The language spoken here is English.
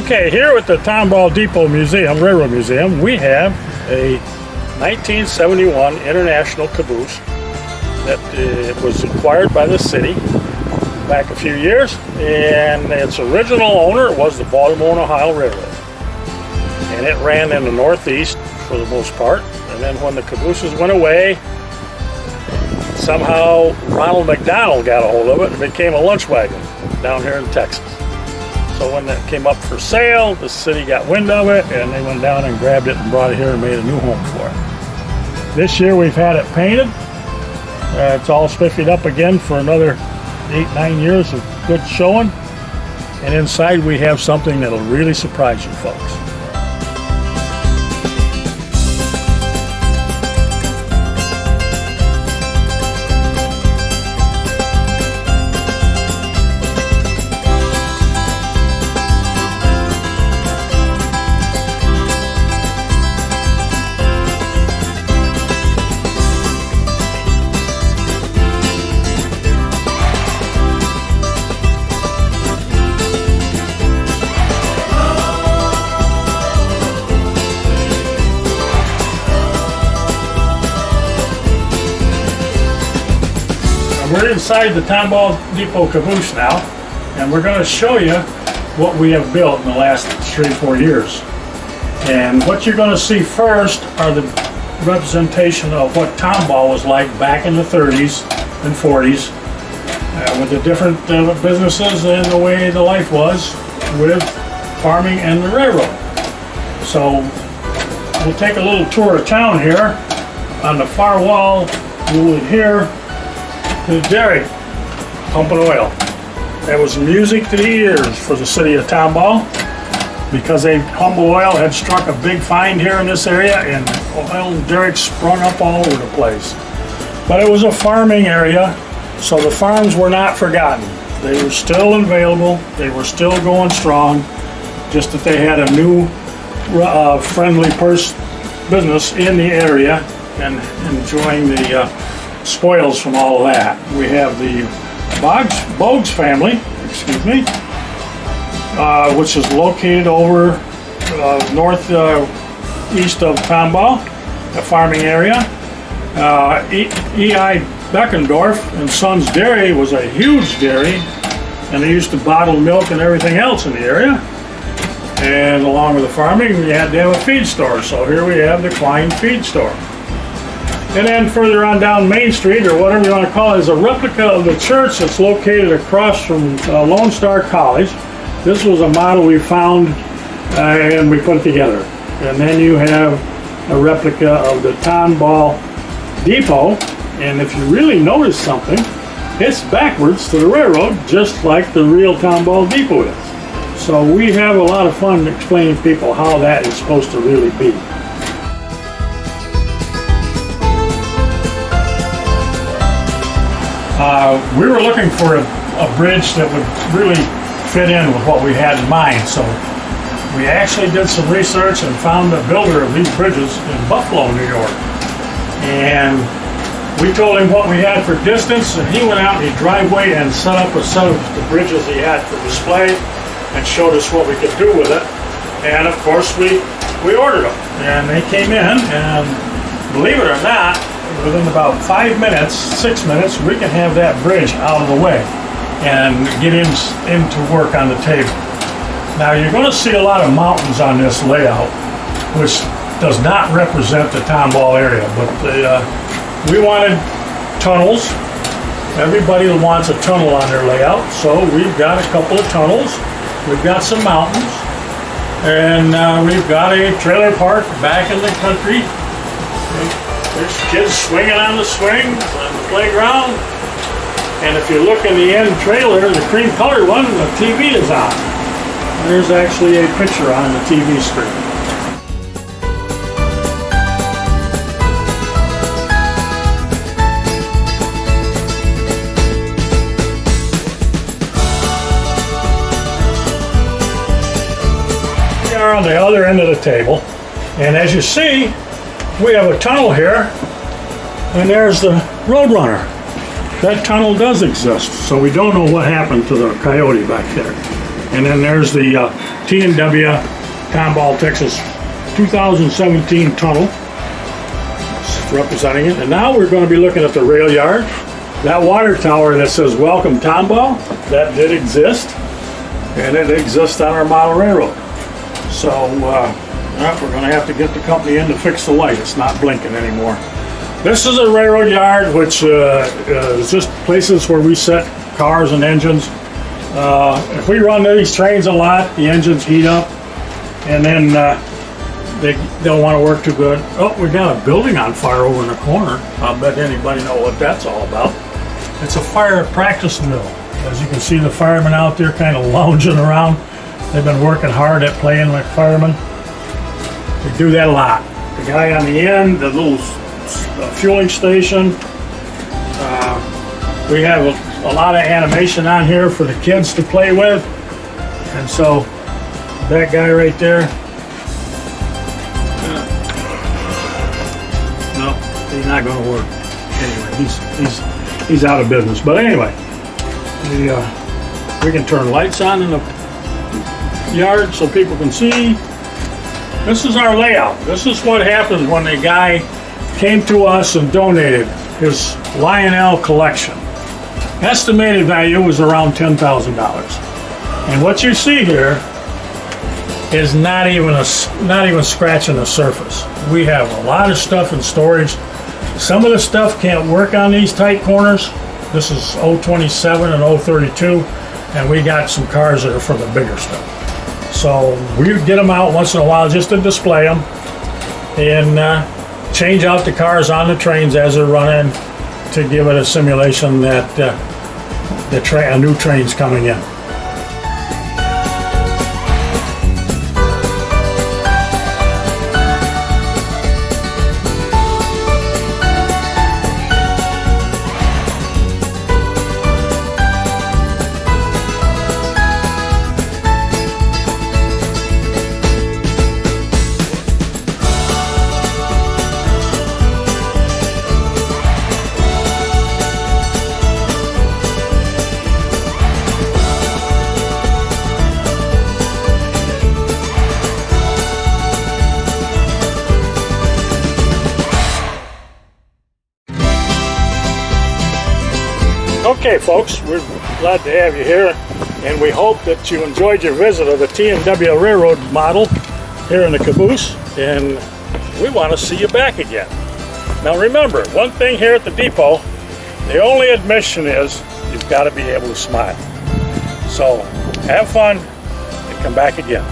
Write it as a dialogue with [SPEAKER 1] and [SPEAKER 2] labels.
[SPEAKER 1] Okay, here at the Tomball Depot Museum, Railroad Museum, we have a 1971 International caboose that was acquired by the city back a few years, and its original owner was the Baltimore and Ohio Railroad. And it ran in the Northeast for the most part, and then when the cabooses went away, somehow Ronald McDonald got a hold of it and it became a lunch wagon down here in Texas. So when that came up for sale, the city got wind of it and they went down and grabbed it and brought it here and made a new home for it. This year we've had it painted. It's all spiffied up again for another 8-9 years of good showing. And inside we have something that'll really surprise you folks. We're inside the Tomball Depot caboose now, and we're going to show you what we have built in the last 3 or 4 years. And what you're going to see first are the representation of what Tomball was like back in the 30s and 40s with the different businesses and the way the life was with farming and the railroad. So we'll take a little tour of town here. On the far wall you will hear the dairy pumping oil. That was music to the ears for the city of Tomball because Humble Oil had struck a big find here in this area and oil derricks sprung up all over the place. But it was a farming area, so the farms were not forgotten. They were still available, they were still going strong, just that they had a new friendly business in the area and enjoying the spoils from all of that. We have the Bogues family, which is located over northeast of Tomball, the farming area. E.I. Beckendorf and Sons Dairy was a huge dairy, and they used to bottle milk and everything else in the area. And along with the farming, we had to have a feed store. So here we have the Klein Feed Store. And then further on down Main Street, or whatever you want to call it, is a replica of the church that's located across from Lone Star College. This was a model we found and we put it together. And then you have a replica of the Tomball Depot. And if you really notice something, it's backwards to the railroad, just like the real Tomball Depot is. So we have a lot of fun explaining to people how that is supposed to really be. We were looking for a bridge that would really fit in with what we had in mind, so we actually did some research and found a builder of these bridges in Buffalo, New York. And we told him what we had for distance, and he went out in his driveway and set up a set of the bridges he had for display and showed us what we could do with it. And of course we ordered them, and they came in, and believe it or not, within about 5 minutes, 6 minutes, we can have that bridge out of the way and get into work on the table. Now you're going to see a lot of mountains on this layout, which does not represent the Tomball area, but we wanted tunnels. Everybody wants a tunnel on their layout, so we've got a couple of tunnels. We've got some mountains, and we've got a trailer park back in the country. There's kids swinging on the swings on the playground. And if you look in the end trailer, the cream colored one, the TV is on. There's actually a picture on the TV screen. We are on the other end of the table. And as you see, we have a tunnel here, and there's the Roadrunner. That tunnel does exist, so we don't know what happened to the coyote back there. And then there's the T&W Tomball, Texas 2017 tunnel representing it. And now we're going to be looking at the rail yard. That water tower that says Welcome Tomball, that did exist, and it exists on our model railroad. So we're going to have to get the company in to fix the light. It's not blinking anymore. This is a railroad yard, which is just places where we set cars and engines. If we run these trains a lot, the engines heat up, and then they don't want to work too good. Oh, we got a building on fire over in the corner. I'll bet anybody know what that's all about. It's a fire practice mill. As you can see, the firemen out there kind of lounging around. They've been working hard at playing like firemen. They do that a lot. The guy on the end, the little fueling station. We have a lot of animation on here for the kids to play with. And so that guy right there, no, he's not going to work. Anyway, he's out of business. But anyway, we can turn lights on in the yard so people can see. This is our layout. This is what happens when a guy came to us and donated his Lionel collection. Estimated value was around $10,000. And what you see here is not even scratching the surface. We have a lot of stuff in storage. Some of the stuff can't work on these tight corners. This is 027 and 032, and we got some cars that are for the bigger stuff. So we get them out once in a while just to display them and change out the cars on the trains as they're running to give it a simulation that a new train's coming in. Okay, folks, we're glad to have you here, and we hope that you enjoyed your visit of the T&W Railroad model here in the caboose, and we want to see you back again. Now remember, one thing here at the depot, the only admission is you've got to be able to smile. So have fun and come back again.